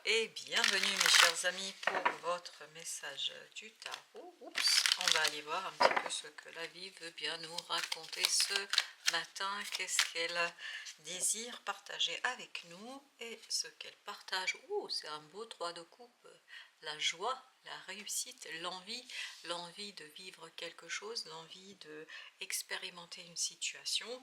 et bienvenue mes chers amis pour votre message du tarot. Oups, on va aller voir un petit peu ce que la vie veut bien nous raconter ce matin, qu'est-ce qu'elle désire partager avec nous et ce qu'elle partage. Oh, c'est un beau 3 de coupe, la joie, la réussite, l'envie de vivre quelque chose, l'envie de expérimenter une situation.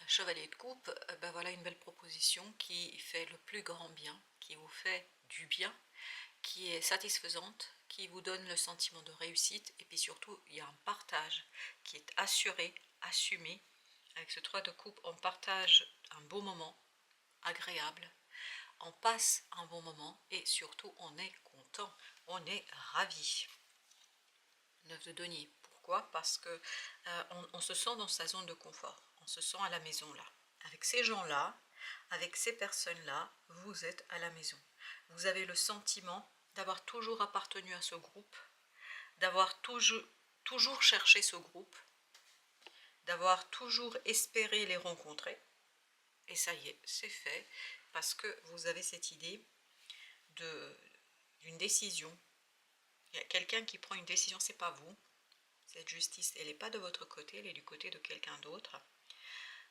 Chevalier de coupe, ben voilà une belle proposition qui fait le plus grand bien, qui vous fait du bien, qui est satisfaisante, qui vous donne le sentiment de réussite, et puis surtout il y a un partage qui est assuré, assumé. Avec ce 3 de coupe, on partage un beau moment agréable, on passe un bon moment et surtout on est content, on est ravi. 9 de denier, pourquoi? Parce que on se sent dans sa zone de confort, on se sent à la maison là. Avec ces gens-là, avec ces personnes-là, vous êtes à la maison. Vous avez le sentiment d'avoir toujours appartenu à ce groupe, d'avoir toujours cherché ce groupe, d'avoir toujours espéré les rencontrer. Et ça y est, c'est fait, parce que vous avez cette idée d'une décision. Il y a quelqu'un qui prend une décision, c'est pas vous. Cette justice, elle n'est pas de votre côté, elle est du côté de quelqu'un d'autre.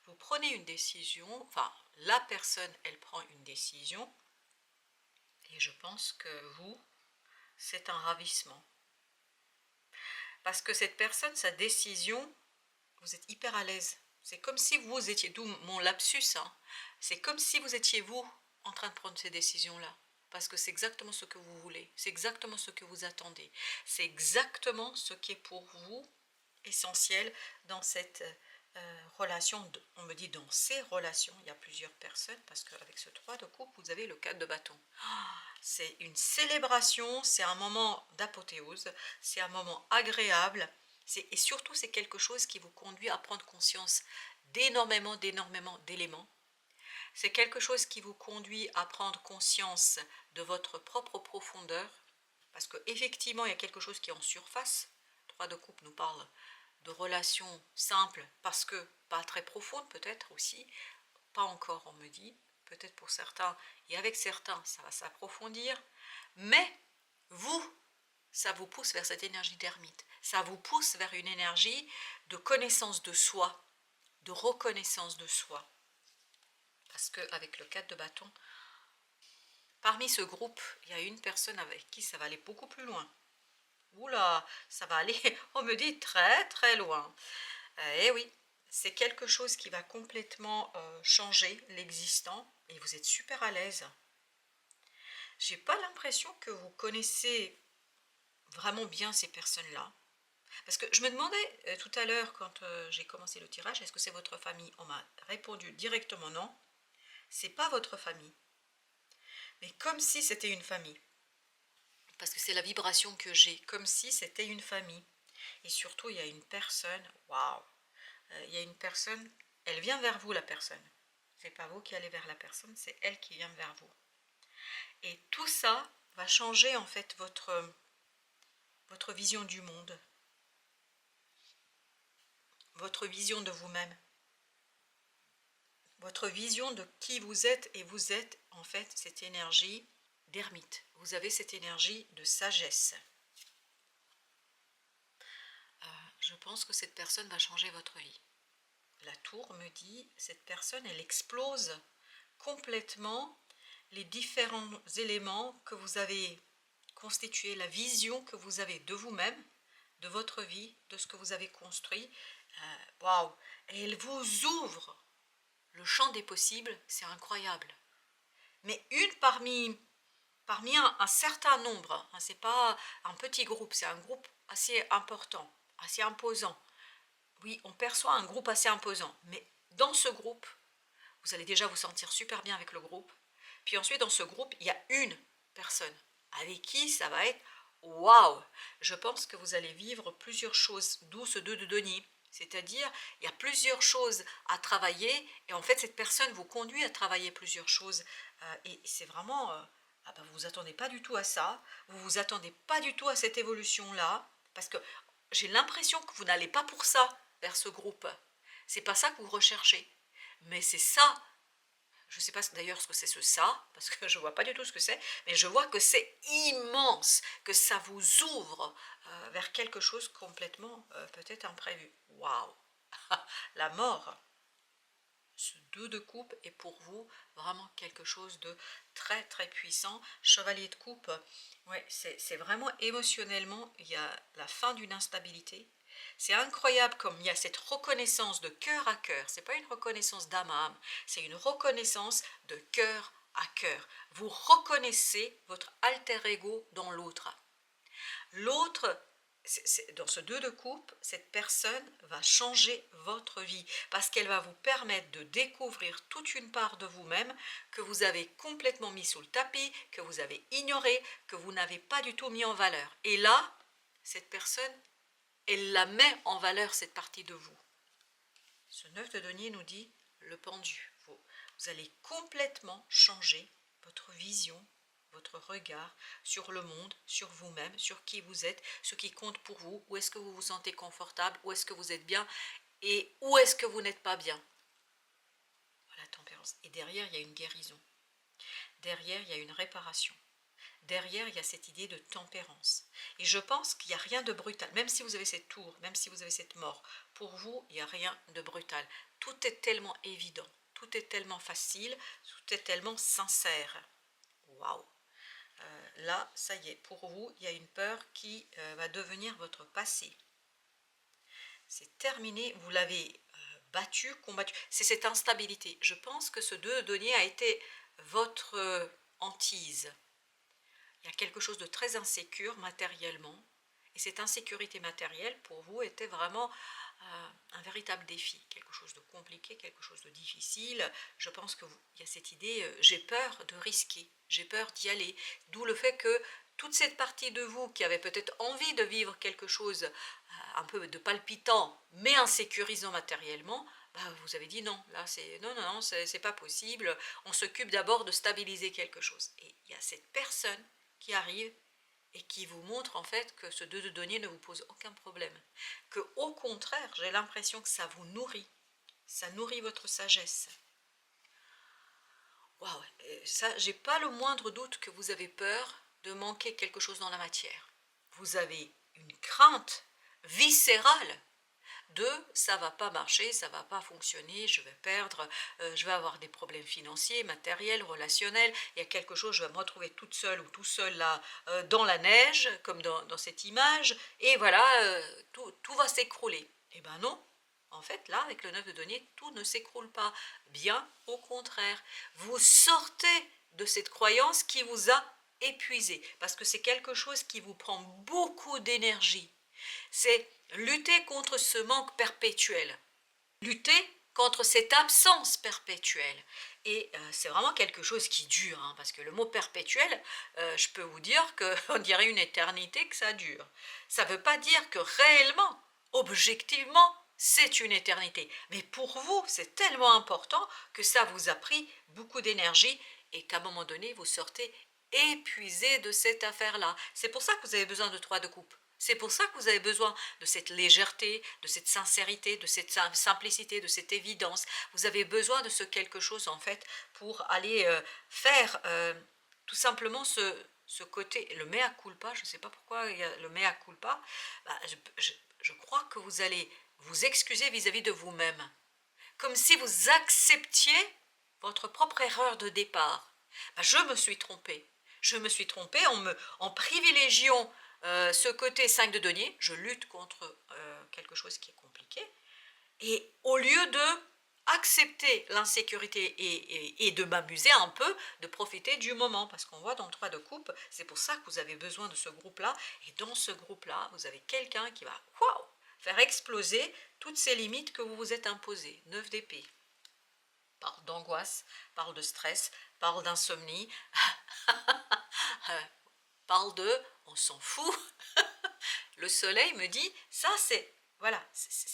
Vous prenez une décision, enfin, la personne, elle prend une décision, et je pense que vous, c'est un ravissement. Parce que cette personne, sa décision, vous êtes hyper à l'aise. C'est comme si vous étiez, d'où mon lapsus, hein, c'est comme si vous étiez vous en train de prendre ces décisions-là. Parce que c'est exactement ce que vous voulez, c'est exactement ce que vous attendez, c'est exactement ce qui est pour vous essentiel dans cette relation. On me dit dans ces relations, il y a plusieurs personnes, parce qu'avec ce 3 de coupe, vous avez le 4 de bâton. C'est une célébration, c'est un moment d'apothéose, c'est un moment agréable, et surtout c'est quelque chose qui vous conduit à prendre conscience d'énormément d'éléments. C'est quelque chose qui vous conduit à prendre conscience de votre propre profondeur, parce qu'effectivement il y a quelque chose qui est en surface. 3 de coupe nous parle de relations simples, parce que pas très profondes peut-être aussi, pas encore on me dit, peut-être pour certains, et avec certains ça va s'approfondir, mais vous, ça vous pousse vers cette énergie d'ermite, ça vous pousse vers une énergie de connaissance de soi, de reconnaissance de soi. Parce qu'avec le 4 de bâton, parmi ce groupe, il y a une personne avec qui ça va aller beaucoup plus loin. Oula, ça va aller, on me dit très très loin. Eh oui, c'est quelque chose qui va complètement changer l'existant et vous êtes super à l'aise. J'ai pas l'impression que vous connaissez vraiment bien ces personnes-là. Parce que je me demandais tout à l'heure quand j'ai commencé le tirage, est-ce que c'est votre famille? On m'a répondu directement non, c'est pas votre famille. Mais comme si c'était une famille. Parce que c'est la vibration que j'ai, comme si c'était une famille. Et surtout, il y a une personne, waouh, il y a une personne, elle vient vers vous la personne. C'est pas vous qui allez vers la personne, c'est elle qui vient vers vous. Et tout ça va changer en fait votre vision du monde, votre vision de vous-même, votre vision de qui vous êtes, et vous êtes en fait cette énergie d'ermite. Vous avez cette énergie de sagesse. Je pense que cette personne va changer votre vie. La tour me dit, cette personne, elle explose complètement les différents éléments que vous avez constitués, la vision que vous avez de vous-même, de votre vie, de ce que vous avez construit. Waouh! Et elle vous ouvre le champ des possibles, c'est incroyable. Mais une parmi un certain nombre, hein, c'est pas un petit groupe, c'est un groupe assez important, assez imposant. Oui, on perçoit un groupe assez imposant, mais dans ce groupe, vous allez déjà vous sentir super bien avec le groupe. Puis ensuite, dans ce groupe, il y a une personne avec qui ça va être waouh! Je pense que vous allez vivre plusieurs choses, d'où ce 2 de denier. C'est-à-dire, il y a plusieurs choses à travailler, et en fait, cette personne vous conduit à travailler plusieurs choses. Et c'est vraiment, ah ben, vous vous attendez pas du tout à ça, vous vous attendez pas du tout à cette évolution-là, parce que j'ai l'impression que vous n'allez pas pour ça vers ce groupe. C'est pas ça que vous recherchez. Mais c'est ça, je ne sais pas d'ailleurs ce que c'est ce ça, parce que je ne vois pas du tout ce que c'est, mais je vois que c'est immense, que ça vous ouvre vers quelque chose complètement peut-être imprévu. Waouh! La mort, ce 2 de coupe est pour vous vraiment quelque chose de très très puissant. Chevalier de coupe, ouais, c'est vraiment émotionnellement, il y a la fin d'une instabilité. C'est incroyable comme il y a cette reconnaissance de cœur à cœur. C'est pas une reconnaissance d'âme à âme, c'est une reconnaissance de cœur à cœur. Vous reconnaissez votre alter ego dans l'autre. L'autre, dans ce 2 de coupe, cette personne va changer votre vie parce qu'elle va vous permettre de découvrir toute une part de vous-même que vous avez complètement mis sous le tapis, que vous avez ignoré, que vous n'avez pas du tout mis en valeur. Et là, cette personne, elle la met en valeur, cette partie de vous. Ce 9 de denier nous dit le pendu. Vous allez complètement changer votre vision, votre regard sur le monde, sur vous-même, sur qui vous êtes, ce qui compte pour vous, où est-ce que vous vous sentez confortable, où est-ce que vous êtes bien et où est-ce que vous n'êtes pas bien. Voilà, tempérance. Et derrière, il y a une guérison. Derrière, il y a une réparation. Derrière, il y a cette idée de tempérance. Et je pense qu'il n'y a rien de brutal. Même si vous avez cette tour, même si vous avez cette mort, pour vous, il n'y a rien de brutal. Tout est tellement évident, tout est tellement facile, tout est tellement sincère. Waouh! Là, ça y est, pour vous, il y a une peur qui va devenir votre passé. C'est terminé, vous l'avez battu, combattu. C'est cette instabilité. Je pense que ce 2 de denier a été votre hantise. Il y a quelque chose de très insécure matériellement. Et cette insécurité matérielle, pour vous, était vraiment un véritable défi. Quelque chose de compliqué, quelque chose de difficile. Je pense qu'il y a cette idée, j'ai peur de risquer, j'ai peur d'y aller. D'où le fait que toute cette partie de vous qui avait peut-être envie de vivre quelque chose un peu de palpitant, mais insécurisant matériellement, bah, vous avez dit non, là c'est non, non, non, c'est pas possible. On s'occupe d'abord de stabiliser quelque chose. Et il y a cette personne qui arrive et qui vous montre en fait que ce 2 de denier ne vous pose aucun problème. Que au contraire, j'ai l'impression que ça vous nourrit. Ça nourrit votre sagesse. Waouh, ça, j'ai pas le moindre doute que vous avez peur de manquer quelque chose dans la matière. Vous avez une crainte viscérale de ça va pas marcher, ça va pas fonctionner, je vais perdre, je vais avoir des problèmes financiers, matériels, relationnels, il y a quelque chose, je vais me retrouver toute seule ou tout seul là dans la neige, comme dans cette image, et voilà, tout va s'écrouler. Eh ben non, en fait là, avec le 9 de denier, tout ne s'écroule pas, bien au contraire. Vous sortez de cette croyance qui vous a épuisé, parce que c'est quelque chose qui vous prend beaucoup d'énergie. C'est lutter contre ce manque perpétuel, lutter contre cette absence perpétuelle. Et c'est vraiment quelque chose qui dure, hein, parce que le mot perpétuel, je peux vous dire qu'on dirait une éternité que ça dure. Ça ne veut pas dire que réellement, objectivement, c'est une éternité. Mais pour vous, c'est tellement important que ça vous a pris beaucoup d'énergie et qu'à un moment donné, vous sortez épuisé de cette affaire-là. C'est pour ça que vous avez besoin de 3 de coupe. C'est pour ça que vous avez besoin de cette légèreté, de cette sincérité, de cette simplicité, de cette évidence. Vous avez besoin de ce quelque chose en fait pour aller faire tout simplement ce côté, le mea culpa, je ne sais pas pourquoi il y a le mea culpa, bah, je crois que vous allez vous excuser vis-à-vis de vous-même. Comme si vous acceptiez votre propre erreur de départ. Bah, je me suis trompée. Je me suis trompée en privilégiant ce côté 5 de denier, je lutte contre quelque chose qui est compliqué, et au lieu de accepter l'insécurité et de m'amuser un peu, de profiter du moment, parce qu'on voit dans le 3 de coupe, c'est pour ça que vous avez besoin de ce groupe-là, et dans ce groupe-là, vous avez quelqu'un qui va faire exploser toutes ces limites que vous vous êtes imposées. 9 d'épée. Parle d'angoisse, parle de stress, parle d'insomnie, parle de on s'en fout. Le soleil me dit ça c'est voilà,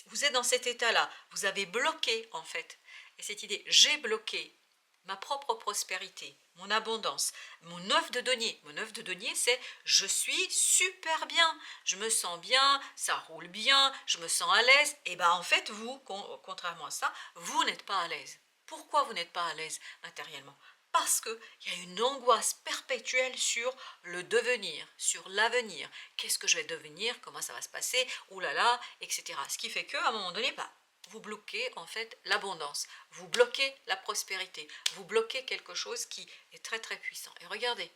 vous êtes dans cet état-là, vous avez bloqué en fait. Et cette idée, j'ai bloqué ma propre prospérité, mon abondance, mon 9 de denier. Mon 9 de denier, c'est je suis super bien, je me sens bien, ça roule bien, je me sens à l'aise. Et bien en fait, vous, contrairement à ça, vous n'êtes pas à l'aise. Pourquoi vous n'êtes pas à l'aise matériellement? Parce qu'il y a une angoisse perpétuelle sur le devenir, sur l'avenir. Qu'est-ce que je vais devenir? Comment ça va se passer? Ouh là là, etc. Ce qui fait qu'à un moment donné, bah, vous bloquez en fait l'abondance, vous bloquez la prospérité, vous bloquez quelque chose qui est très très puissant. Et regardez,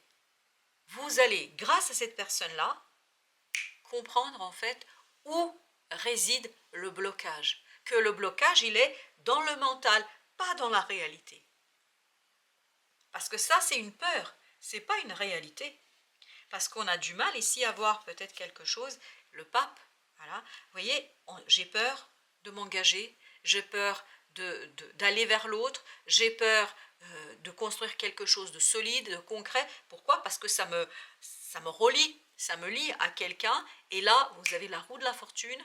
vous allez, grâce à cette personne-là, comprendre en fait où réside le blocage. Que le blocage, il est dans le mental, pas dans la réalité. Parce que ça, c'est une peur, c'est pas une réalité. Parce qu'on a du mal ici à voir peut-être quelque chose, le pape, voilà. Vous voyez, j'ai peur de m'engager, j'ai peur d'aller vers l'autre, j'ai peur de construire quelque chose de solide, de concret. Pourquoi? Parce que ça me relie, ça me lie à quelqu'un. Et là, vous avez la roue de la fortune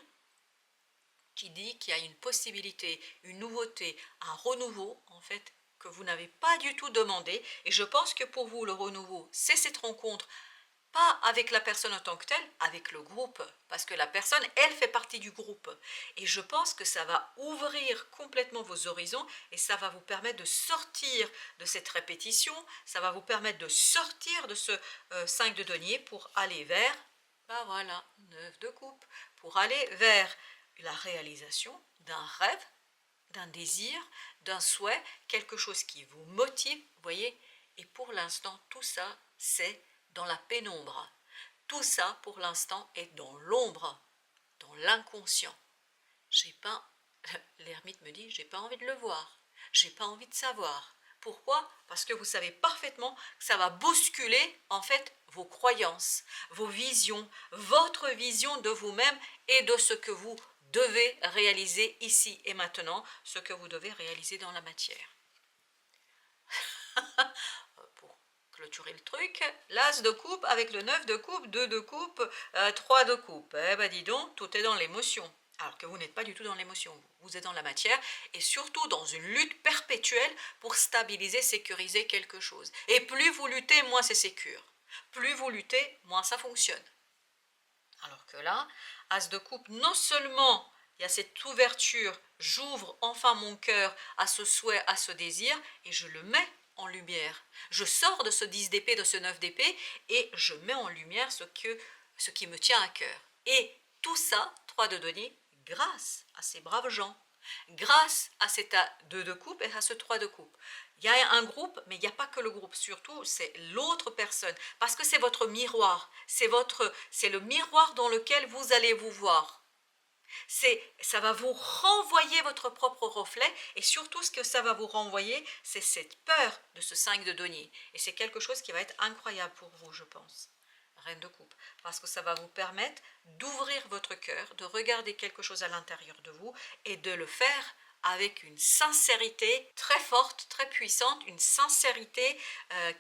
qui dit qu'il y a une possibilité, une nouveauté, un renouveau, en fait, que vous n'avez pas du tout demandé. Et je pense que pour vous, le renouveau, c'est cette rencontre, pas avec la personne en tant que telle, avec le groupe. Parce que la personne, elle fait partie du groupe. Et je pense que ça va ouvrir complètement vos horizons et ça va vous permettre de sortir de cette répétition, ça va vous permettre de sortir de ce 5 de denier pour aller vers, ben voilà, 9 de coupe, pour aller vers la réalisation d'un rêve, d'un désir, d'un souhait, quelque chose qui vous motive, vous voyez. Et pour l'instant, tout ça, c'est dans la pénombre. Tout ça, pour l'instant, est dans l'ombre, dans l'inconscient. J'ai pas, l'ermite me dit, j'ai pas envie de le voir, j'ai pas envie de savoir. Pourquoi? Parce que vous savez parfaitement que ça va bousculer en fait vos croyances, vos visions, votre vision de vous-même et de ce que vous devez réaliser ici et maintenant, ce que vous devez réaliser dans la matière. Pour clôturer le truc, l'as de coupe avec le 9 de coupe, 2 de coupe, 3 de coupe. Eh ben dis donc, tout est dans l'émotion. Alors que vous n'êtes pas du tout dans l'émotion, vous êtes dans la matière et surtout dans une lutte perpétuelle pour stabiliser, sécuriser quelque chose. Et plus vous luttez, moins c'est sécure. Plus vous luttez, moins ça fonctionne. Alors que là, as de coupe, non seulement il y a cette ouverture, j'ouvre enfin mon cœur à ce souhait, à ce désir, et je le mets en lumière. Je sors de ce 10 d'épée, de ce 9 d'épée, et je mets en lumière ce qui me tient à cœur. Et tout ça, 3 de denier, grâce à ces braves gens, grâce à cet 2 de coupe et à ce 3 de coupe. Il y a un groupe, mais il n'y a pas que le groupe, surtout c'est l'autre personne, parce que c'est votre miroir, c'est le miroir dans lequel vous allez vous voir. Ça va vous renvoyer votre propre reflet, et surtout ce que ça va vous renvoyer, c'est cette peur de ce 5 de denier. Et c'est quelque chose qui va être incroyable pour vous, je pense. Reine de coupe, parce que ça va vous permettre d'ouvrir votre cœur, de regarder quelque chose à l'intérieur de vous et de le faire avec une sincérité très forte, très puissante, une sincérité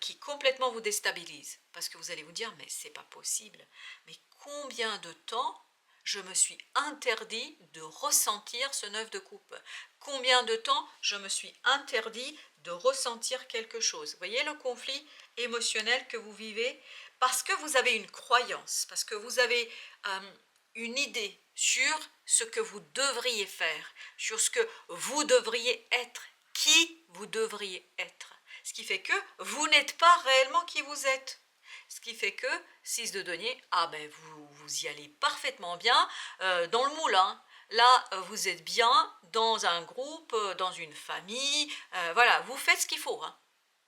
qui complètement vous déstabilise. Parce que vous allez vous dire, mais c'est pas possible. Mais combien de temps je me suis interdit de ressentir ce 9 de coupe? Combien de temps je me suis interdit de ressentir quelque chose? Vous voyez le conflit émotionnel que vous vivez? Parce que vous avez une croyance, parce que vous avez une idée sur ce que vous devriez faire, sur ce que vous devriez être, qui vous devriez être. Ce qui fait que vous n'êtes pas réellement qui vous êtes. Ce qui fait que 6 de denier, ah ben vous y allez parfaitement bien dans le moulin. Là, vous êtes bien dans un groupe, dans une famille. Voilà, vous faites ce qu'il faut. Hein.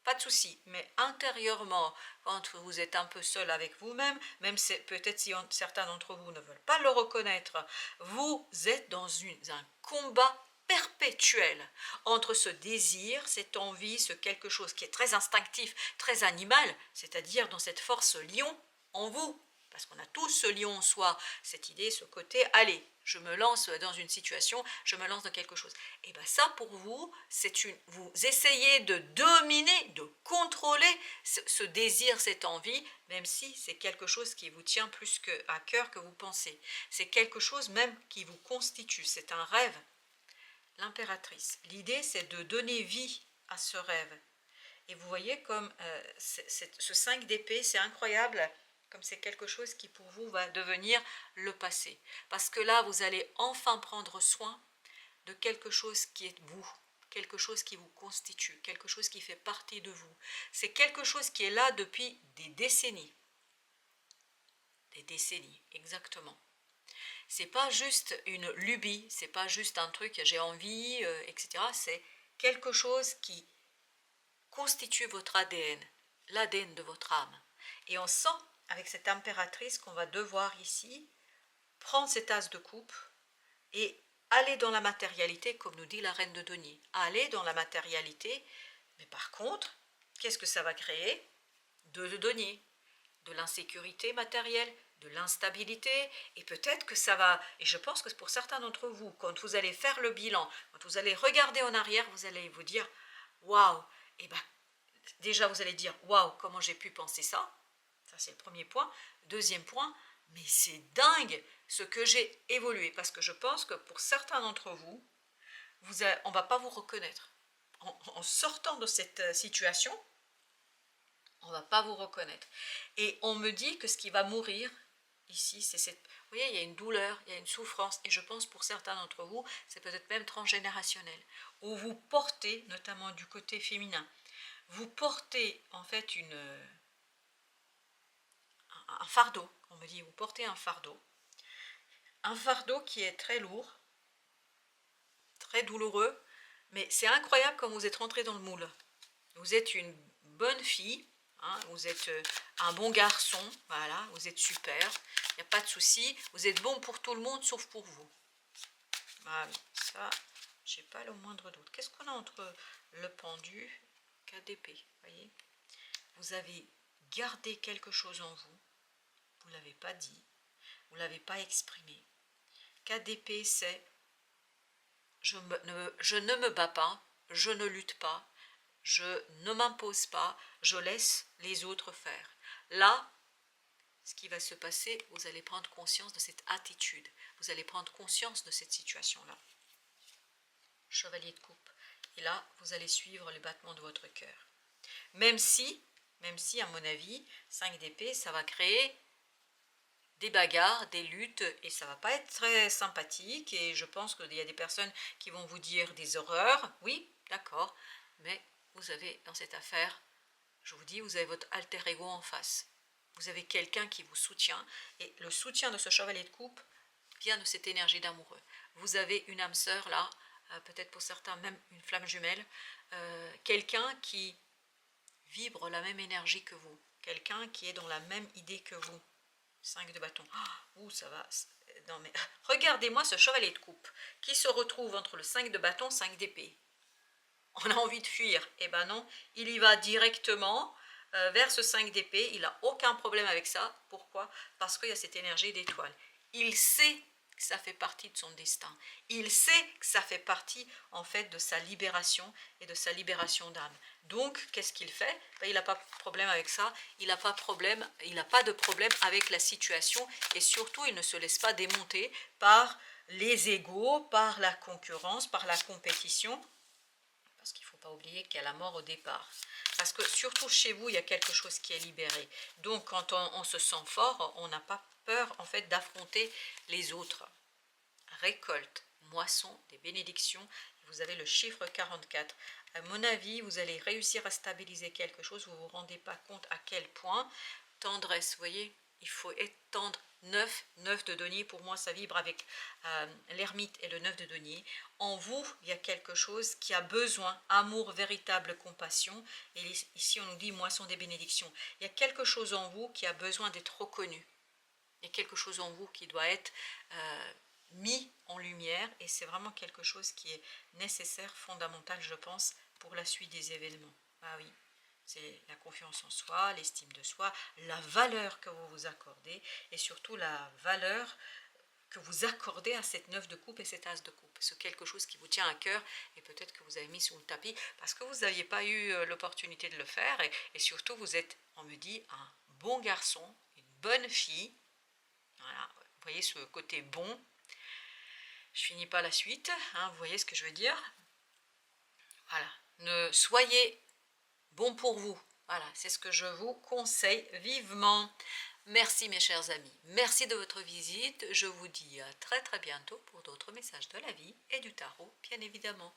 Pas de souci. Mais intérieurement, quand vous êtes un peu seul avec vous-même, même peut-être si certains d'entre vous ne veulent pas le reconnaître, vous êtes dans un combat perpétuel entre ce désir, cette envie, ce quelque chose qui est très instinctif, très animal, c'est-à-dire dans cette force lion en vous, parce qu'on a tous ce lion en soi, cette idée, ce côté, allez, je me lance dans une situation, je me lance dans quelque chose. Et bien ça pour vous, vous essayez de dominer, de contrôler ce désir, cette envie, même si c'est quelque chose qui vous tient plus à cœur que vous pensez. C'est quelque chose même qui vous constitue, c'est un rêve. L'impératrice. L'idée, c'est de donner vie à ce rêve. Et vous voyez comme ce 5 d'épée, c'est incroyable, comme c'est quelque chose qui pour vous va devenir le passé. Parce que là, vous allez enfin prendre soin de quelque chose qui est vous. quelque chose qui vous constitue, quelque chose qui fait partie de vous. C'est quelque chose qui est là depuis des décennies. Des décennies, exactement. C'est pas juste une lubie, c'est pas juste un truc j'ai envie, etc. C'est quelque chose qui constitue votre ADN, l'ADN de votre âme. Et on sent avec cette impératrice qu'on va devoir ici prendre cet as de coupe et aller dans la matérialité, comme nous dit la reine de denier. Aller dans la matérialité, mais par contre, qu'est-ce que ça va créer? De denier, de l'insécurité matérielle, de l'instabilité, et peut-être que ça va, et je pense que pour certains d'entre vous, quand vous allez faire le bilan, quand vous allez regarder en arrière, vous allez vous dire, waouh, et ben déjà vous allez dire, waouh, comment j'ai pu penser ça? Ça c'est le premier point. Deuxième point, mais c'est dingue ce que j'ai évolué, parce que je pense que pour certains d'entre vous, on ne va pas vous reconnaître. En sortant de cette situation, on ne va pas vous reconnaître. Et on me dit que ce qui va mourir ici, c'est cette... Vous voyez, il y a une douleur, il y a une souffrance, et je pense pour certains d'entre vous, c'est peut-être même transgénérationnel, où vous portez, notamment du côté féminin, vous portez en fait un fardeau, on me dit, vous portez un fardeau qui est très lourd, très douloureux, mais c'est incroyable comme vous êtes rentré dans le moule. Vous êtes une bonne fille, hein, vous êtes un bon garçon, voilà, vous êtes super, il n'y a pas de souci, vous êtes bon pour tout le monde sauf pour vous. Ah oui, ça, j'ai pas le moindre doute. Qu'est-ce qu'on a entre le pendu, KDP, voyez? Vous avez gardé quelque chose en vous, vous ne l'avez pas dit, vous ne l'avez pas exprimé. KDP, c'est je ne me bats pas, je ne lutte pas, je ne m'impose pas, je laisse les autres faire. Là, ce qui va se passer, vous allez prendre conscience de cette attitude, vous allez prendre conscience de cette situation-là. Chevalier de coupe. Et là, vous allez suivre les battements de votre cœur. Même si, à mon avis, 5 d'épée, ça va créer des bagarres, des luttes, et ça va pas être très sympathique, et je pense qu'il y a des personnes qui vont vous dire des horreurs, oui, d'accord, mais vous avez dans cette affaire, je vous dis, vous avez votre alter ego en face, vous avez quelqu'un qui vous soutient, et le soutien de ce chevalier de coupe vient de cette énergie d'amoureux. Vous avez une âme sœur là, peut-être pour certains même une flamme jumelle, quelqu'un qui vibre la même énergie que vous, quelqu'un qui est dans la même idée que vous. 5 de bâton. Ouh, ça va. Non, mais regardez-moi ce chevalier de coupe qui se retrouve entre le 5 de bâton, 5 d'épée. On a envie de fuir. Eh ben non, il y va directement vers ce 5 d'épée. Il n'a aucun problème avec ça. Pourquoi? Parce qu'il y a cette énergie d'étoile. Il sait que ça fait partie de son destin. Il sait que ça fait partie en fait de sa libération et de sa libération d'âme. Donc, qu'est-ce qu'il fait? Ben, il n'a pas de problème avec ça, il n'a pas de problème avec la situation, et surtout, il ne se laisse pas démonter par les égos, par la concurrence, par la compétition, parce qu'il ne faut pas oublier qu'il y a la mort au départ. Parce que surtout chez vous, il y a quelque chose qui est libéré. Donc, quand on se sent fort, on n'a pas peur en fait d'affronter les autres. Récolte, moisson, des bénédictions, vous avez le chiffre 44. À mon avis, vous allez réussir à stabiliser quelque chose, vous ne vous rendez pas compte à quel point. Tendresse, vous voyez, il faut être tendre. 9 de denier, pour moi ça vibre avec l'ermite et le 9 de denier. En vous, il y a quelque chose qui a besoin, amour, véritable compassion. Et ici on nous dit moisson des bénédictions. Il y a quelque chose en vous qui a besoin d'être reconnu. Il y a quelque chose en vous qui doit être mis en lumière, et c'est vraiment quelque chose qui est nécessaire, fondamental, je pense, pour la suite des événements. Ah oui, c'est la confiance en soi, l'estime de soi, la valeur que vous vous accordez, et surtout la valeur que vous accordez à cette 9 de coupe et cet as de coupe. C'est quelque chose qui vous tient à cœur, et peut-être que vous avez mis sous le tapis parce que vous n'aviez pas eu l'opportunité de le faire, et surtout vous êtes, on me dit, un bon garçon, une bonne fille. Voilà, vous voyez ce côté bon. Je finis pas la suite, hein, vous voyez ce que je veux dire. Voilà, ne soyez bon pour vous. Voilà, c'est ce que je vous conseille vivement. Merci mes chers amis, merci de votre visite. Je vous dis à très bientôt pour d'autres messages de la vie et du tarot, bien évidemment.